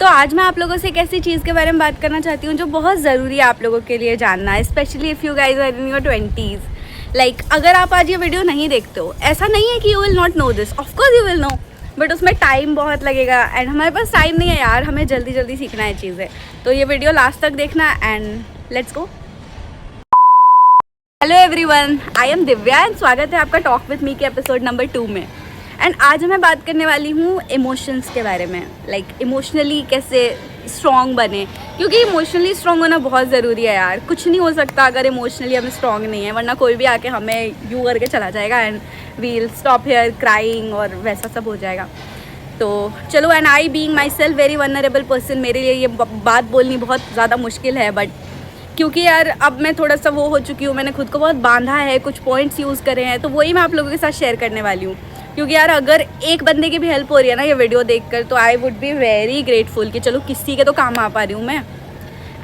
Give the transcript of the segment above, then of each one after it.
तो आज मैं आप लोगों से एक ऐसी चीज़ के बारे में बात करना चाहती हूँ जो बहुत ज़रूरी है आप लोगों के लिए जानना, specially if you guys are in your 20s। Like अगर आप आज ये वीडियो नहीं देखते हो, ऐसा नहीं है कि you will not know this, of course you will know, but उसमें टाइम बहुत लगेगा एंड हमारे पास टाइम नहीं है यार, हमें जल्दी जल्दी सीखना है चीज़ें। तो ये वीडियो लास्ट तक देखना and let's go. Hello everyone, I am Divya and स्वागत है आपका टॉक विथ मी के एपिसोड नंबर 2 में। एंड आज मैं बात करने वाली हूँ इमोशंस के बारे में, लाइक इमोशनली कैसे स्ट्रॉन्ग बने, क्योंकि इमोशनली स्ट्रॉन्ग होना बहुत ज़रूरी है यार। कुछ नहीं हो सकता अगर इमोशनली हम स्ट्रॉन्ग नहीं है, वरना कोई भी आके हमें यू करके चला जाएगा and we'll stop here crying और वैसा सब हो जाएगा। तो चलो, and I being myself very vulnerable person, मेरे लिए ये बात बोलनी बहुत ज़्यादा मुश्किल है, बट क्योंकि यार अब मैं थोड़ा सा वो हो चुकी हूँ, मैंने खुद को बहुत बांधा है, कुछ पॉइंट्स यूज़ करे हैं, तो वही मैं आप लोगों के साथ शेयर करने वाली हूँ। क्योंकि यार अगर एक बंदे की भी हेल्प हो रही है ना ये वीडियो देखकर, तो I would be very grateful कि चलो किसी के तो काम आ पा रही हूँ मैं।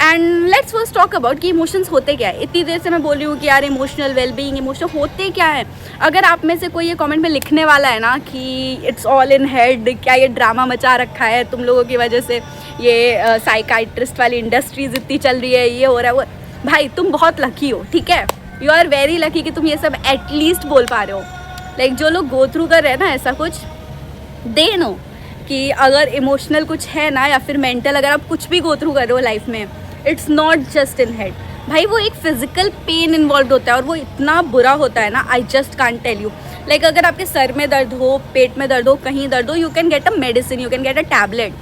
And let's first talk about कि इमोशंस होते क्या है। इतनी देर से मैं बोल रही हूँ कि यार इमोशनल वेलबींग, इमोशनल होते क्या है। अगर आप में से कोई ये कमेंट में लिखने वाला है ना कि इट्स ऑल इन हेड, क्या ये ड्रामा मचा रखा है तुम लोगों की वजह से, ये साइकाइट्रिस्ट वाली इंडस्ट्रीज इतनी चल रही है, ये हो रहा है वो, भाई तुम बहुत लकी हो, ठीक है। यू आर वेरी लकी कि तुम ये सब एटलीस्ट बोल पा रहे हो। लाइक जो लोग गो थ्रू कर रहे हैं ना ऐसा कुछ, दे नो कि अगर इमोशनल कुछ है ना या फिर मेंटल, अगर आप कुछ भी गो थ्रू कर रहे हो लाइफ में, it's not just in head भाई, वो एक फिजिकल पेन इन्वॉल्व होता है और वो इतना बुरा होता है ना, I just can't tell you. Like अगर आपके सर में दर्द हो, पेट में दर्द हो, कहीं दर्द हो, you can get a medicine, you can get a tablet.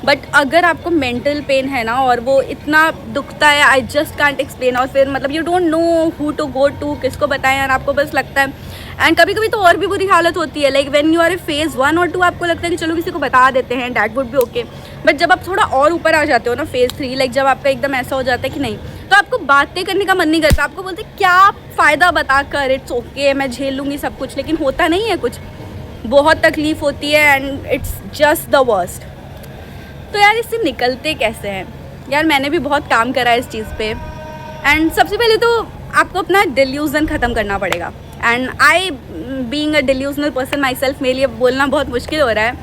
But अगर आपको मेंटल पेन है ना और वो इतना दुखता है, आई जस्ट कांट एक्सप्लेन, और फिर मतलब you don't know who to go to, किसको बताएं यार, आपको बस लगता है। एंड कभी कभी तो और भी बुरी हालत होती है, like when you are a phase 1 और 2 आपको लगता है कि चलो किसी को बता देते हैं, that would be okay. But जब आप थोड़ा और ऊपर आ जाते हो ना, फेज़ 3, लाइक जब आपका एकदम ऐसा हो जाता है कि नहीं, तो आपको बातें करने का मन नहीं करता, आपको बोलते क्या फ़ायदा बता कर, इट्स ओके मैं झेल लूँगी सब कुछ, लेकिन होता नहीं है कुछ, बहुत तकलीफ़ होती है and it's just the worst. तो यार इससे निकलते कैसे हैं यार, मैंने भी बहुत काम करा है इस चीज़ पे। एंड सबसे पहले तो आपको अपना डिल्यूज़न ख़त्म करना पड़ेगा। And I being a delusional person my self, मेरे लिए बोलना बहुत मुश्किल हो रहा है,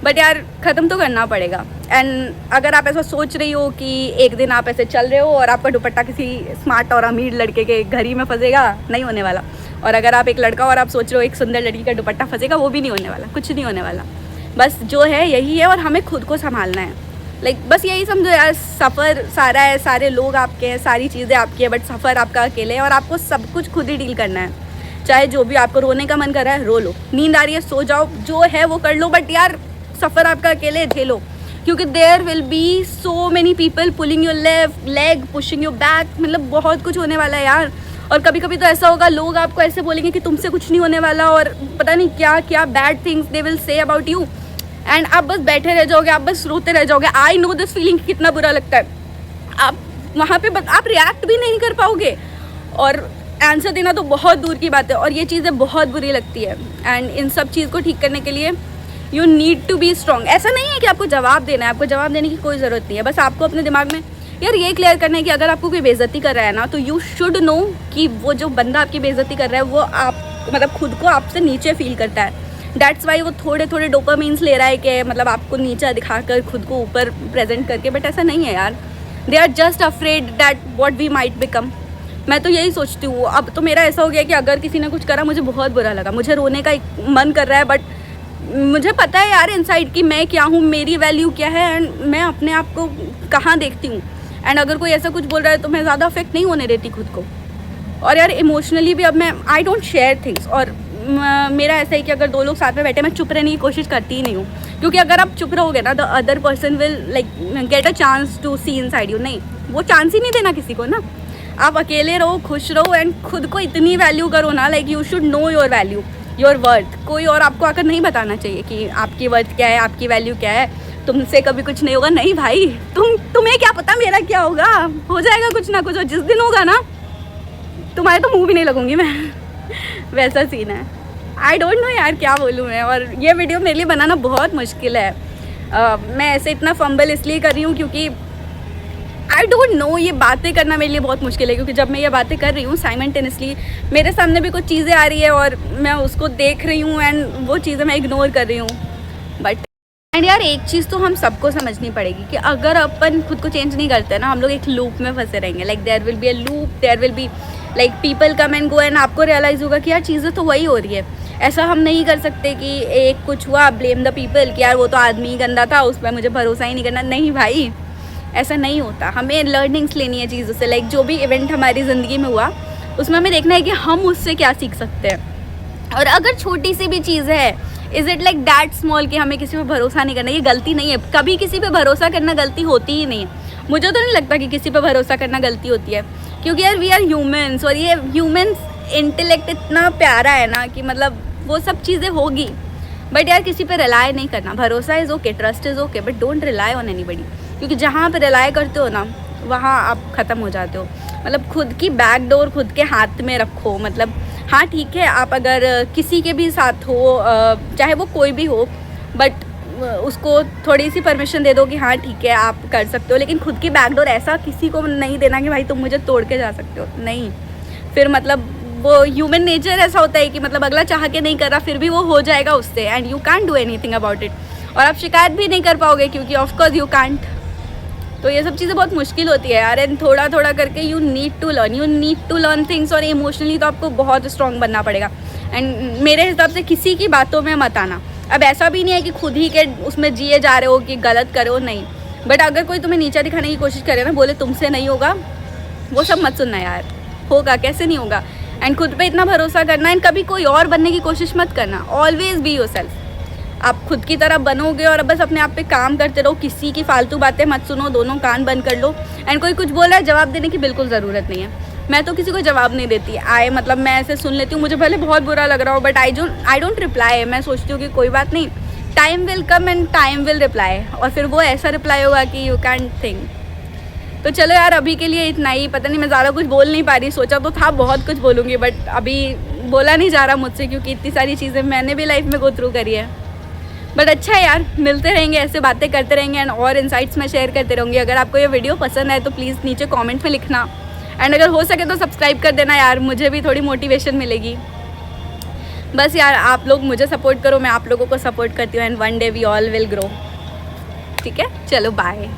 बट यार ख़त्म तो करना पड़ेगा। एंड अगर आप ऐसा सोच रही हो कि एक दिन आप ऐसे चल रहे हो और आपका दुपट्टा किसी स्मार्ट और अमीर लड़के के घर ही में फंसेगा, नहीं होने वाला। और अगर आप एक लड़का और आप सोच रहे हो एक सुंदर लड़की का दुपट्टा फंसेगा, वो भी नहीं होने वाला, कुछ नहीं होने वाला। बस जो है यही है और हमें खुद को संभालना है। लाइक बस यही समझो यार, सफ़र सारा है, सारे लोग आपके हैं, सारी चीज़ें आपकी है, बट सफ़र आपका अकेले है और आपको सब कुछ खुद ही डील करना है। चाहे जो भी आपको रोने का मन कर रहा है रो लो, नींद आ रही है सो जाओ, जो है वो कर लो, बट यार सफ़र आपका अकेले झेलो, क्योंकि there will be so many people pulling your leg, pushing your back, मतलब बहुत कुछ होने वाला है यार। और कभी कभी तो ऐसा होगा, लोग आपको ऐसे बोलेंगे कि तुमसे कुछ नहीं होने वाला, और पता नहीं क्या क्या bad things they will say about you, and आप बस बैठे रह जाओगे, आप बस रोते रह जाओगे। आई नो दिस फीलिंग, कितना बुरा लगता है। आप वहाँ पे आप रिएक्ट भी नहीं कर पाओगे और आंसर देना तो बहुत दूर की बात है, और ये चीज़ें बहुत बुरी लगती है। एंड इन सब चीज़ को ठीक करने के लिए you need to be strong. ऐसा नहीं है कि आपको जवाब देना है, आपको जवाब देने की कोई ज़रूरत नहीं है, बस आपको अपने दिमाग में यार ये क्लियर करना है कि अगर आपको कोई बेइज्जती कर रहा है ना, तो यू शुड नो कि वो जो बंदा आपकी बेइज्जती कर रहा है वो आप मतलब खुद को आपसे नीचे फील करता है। दैट्स वाई वो थोड़े थोड़े डोपामाइंस ले रहा है कि मतलब आपको नीचा दिखाकर खुद को ऊपर प्रेजेंट करके, बट ऐसा नहीं है यार। They are just afraid that what we might become. मैं तो यही सोचती हूँ, अब तो मेरा ऐसा हो गया कि अगर किसी ने कुछ करा, मुझे बहुत बुरा लगा, मुझे रोने का मन कर रहा है, बट मुझे पता है यार इनसाइड कि मैं क्या हूँ, मेरी वैल्यू क्या है, एंड मैं अपने आप को कहाँ देखती हूँ। एंड अगर कोई ऐसा कुछ बोल रहा है तो मैं ज़्यादा अफेक्ट नहीं होने देती खुद को। और यार इमोशनली भी अब मैं आई डोंट शेयर थिंग्स, और मेरा ऐसा है कि अगर 2 लोग साथ में बैठे, मैं चुप रहने की कोशिश करती ही नहीं हूँ, क्योंकि अगर आप चुप रहोगे ना, the other person will like get a chance to see inside you. नहीं, वो चांस ही नहीं देना किसी को ना। आप अकेले रहो, खुश रहो, एंड खुद को इतनी वैल्यू करो ना, like you should know your value, your worth. कोई और आपको आकर नहीं बताना चाहिए कि आपकी वर्थ क्या है, आपकी वैल्यू क्या है, तुमसे कभी कुछ नहीं होगा। नहीं भाई, तुम्हें क्या पता मेरा क्या होगा, हो जाएगा कुछ ना कुछ, और जिस दिन होगा ना, तुम्हारे तो मुँह भी नहीं लगूंगी मैं वैसा सीन है। आई डोंट नो यार क्या बोलूँ मैं, और ये वीडियो मेरे लिए बनाना बहुत मुश्किल है। मैं ऐसे इतना फंबल इसलिए कर रही हूँ क्योंकि आई डोंट नो, ये बातें करना मेरे लिए बहुत मुश्किल है, क्योंकि जब मैं ये बातें कर रही हूँ साइमल्टेनियसली मेरे सामने भी कुछ चीज़ें आ रही है और मैं उसको देख रही हूँ एंड वो चीज़ें मैं इग्नोर कर रही हूँ। बट एंड यार एक चीज़ तो हम सबको समझनी पड़ेगी कि अगर अपन खुद को चेंज नहीं करते ना, हम लोग एक लूप में फंसे रहेंगे. Like there will be a loop, there will be like people come and go, and आपको रियलाइज़ होगा कि यार चीज़ें तो वही हो रही है. ऐसा हम नहीं कर सकते कि एक कुछ हुआ ब्लेम द पीपल कि यार वो तो आदमी ही गंदा था, उस पर मुझे भरोसा ही नहीं करना. नहीं भाई, ऐसा नहीं होता. हमें लर्निंग्स लेनी है चीज़ों से. लाइक जो भी इवेंट हमारी ज़िंदगी में हुआ उसमें हमें देखना है कि हम उससे क्या सीख सकते हैं. और अगर छोटी सी भी चीज़ है, is it like that small कि हमें किसी पे भरोसा नहीं करना, ये गलती नहीं है. कभी किसी पे भरोसा करना गलती होती ही नहीं है. मुझे तो नहीं लगता कि किसी पे भरोसा करना गलती होती है, क्योंकि यार वी आर ह्यूमंस, और ये ह्यूमंस इंटेलेक्ट इतना प्यारा है ना कि मतलब वो सब चीज़ें होगी. बट यार किसी पे रिलाय नहीं करना. भरोसा is okay, trust is okay, but don't rely on anybody. क्योंकि जहाँ पे रिलाय करते हो ना, वहाँ आप ख़त्म हो जाते हो. मतलब खुद की बैक डोर खुद के हाथ में रखो. मतलब हाँ ठीक है, आप अगर किसी के भी साथ हो, चाहे वो कोई भी हो, बट उसको थोड़ी सी परमिशन दे दो कि हाँ ठीक है आप कर सकते हो. लेकिन खुद की बैकडोर ऐसा किसी को नहीं देना कि भाई तुम मुझे तोड़ के जा सकते हो. नहीं, फिर मतलब वो ह्यूमन नेचर ऐसा होता है कि मतलब अगला चाह के नहीं कर रहा, फिर भी वो हो जाएगा उससे, and you can't do anything about it. और आप शिकायत भी नहीं कर पाओगे क्योंकि ऑफकोर्स यू कांट. तो ये सब चीज़ें बहुत मुश्किल होती है यार. एंड थोड़ा थोड़ा करके you need to learn things. और इमोशनली तो आपको बहुत स्ट्रॉन्ग बनना पड़ेगा. एंड मेरे हिसाब से किसी की बातों में मत आना. अब ऐसा भी नहीं है कि खुद ही के उसमें जिए जा रहे हो कि गलत करे हो, नहीं. बट अगर कोई तुम्हें नीचा दिखाने की कोशिश करे ना, बोले तुमसे नहीं होगा, वो सब मत सुनना यार. होगा कैसे नहीं होगा. एंड खुद पे इतना भरोसा करना, एंड कभी कोई और बनने की कोशिश मत करना. Always be yourself. आप खुद की तरह बनोगे और बस अपने आप पे काम करते रहो. किसी की फालतू बातें मत सुनो, दोनों कान बंद कर लो. एंड कोई कुछ बोल रहा है, जवाब देने की बिल्कुल ज़रूरत नहीं है. मैं तो किसी को जवाब नहीं देती. मतलब मैं ऐसे सुन लेती हूँ, मुझे पहले बहुत बुरा लग रहा हो, बट आई डोंट रिप्लाई. मैं सोचती हूँ कि कोई बात नहीं, time will come and time will reply. और फिर वो ऐसा रिप्लाई होगा कि यू कैन थिंक. तो चलो यार, अभी के लिए इतना ही. पता नहीं मैं ज़्यादा कुछ बोल नहीं पा रही. सोचा तो था बहुत कुछ बोलूँगी, बट अभी बोला नहीं जा रहा मुझसे, क्योंकि इतनी सारी चीज़ें मैंने भी लाइफ में गो थ्रू करी है. बट अच्छा है यार, मिलते रहेंगे, ऐसे बातें करते रहेंगे, एंड और इनसाइट्स मैं शेयर करते रहूँगी. अगर आपको ये वीडियो पसंद आए तो प्लीज़ नीचे कमेंट में लिखना. एंड अगर हो सके तो सब्सक्राइब कर देना यार, मुझे भी थोड़ी मोटिवेशन मिलेगी. बस यार, आप लोग मुझे सपोर्ट करो, मैं आप लोगों को सपोर्ट करती हूँ, and one day we all will grow. ठीक है, चलो बाय.